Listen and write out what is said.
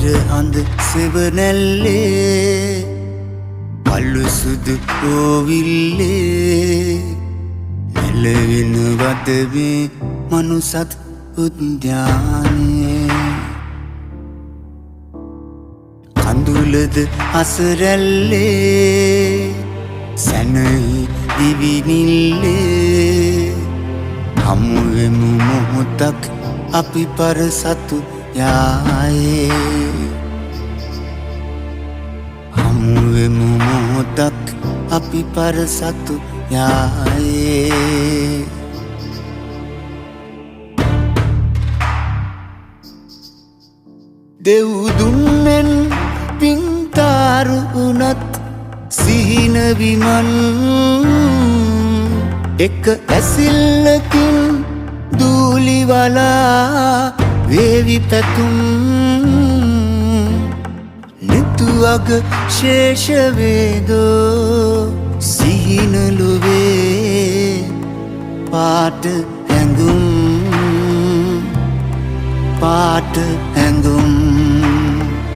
ඉරහඳ සෙවනැල්ලේ පල්ලු සුදු කෝවිල්ලේ නැලවෙන වදවේ මනුසත් උද්‍යානයේ කඳුලද අසරැල්ලේ සැනහි දිවිනිල්ලේ හමුවෙමු මොහොතක් අපි පරසතු යායේ හමුවෙමු මොහොතක් අපි පරසතු යායේ දෙව්දුන්නෙන් පින්තාරු වුණත් සිහින විමන් එක ඇසිල්ලකින් දූලිවලා වේවි පැතුම් නිතුවග ශේෂවේදෝ සිහිනලුවේ පාට හැඟුම් පාට හැඟුම්